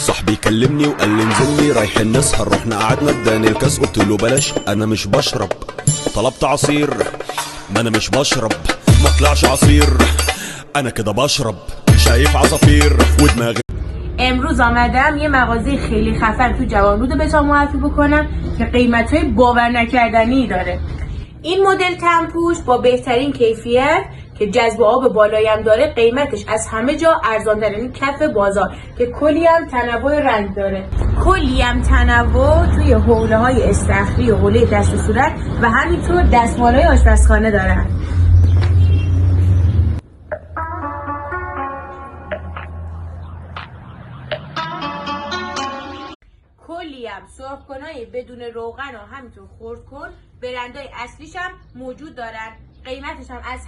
صاحبي كلمني وقال لي انزل لي رايحين نسهر، رحنا قعدنا اداني الكاس قلت له بلاش انا مش بشرب. طلبت عصير ما انا مش بشرب، ما طلعش عصير انا كده بشرب. شايف عصافير ودماغي. امروز آمدم یه مغازه خیلی خفن تو جوانرود بهتون معرفی بکنم که قیمت‌های باور نکردنی داره. این مدل تنپوش با بهترین کیفیت که جذب آب بالایی هم داره، قیمتش از همه جا ارزان‌تره، یعنی کف بازار، که کلی هم تنوع رنگ داره، کلی هم تنوع توی حوله‌های استخری و حوله دست و صورت و همینطور دستمال‌های آشپزخانه دارن. کلی هم سرخ‌کنای بدون روغن و همینطور خردکن برندهای اصلیش هم موجود دارن. قیمتش هم از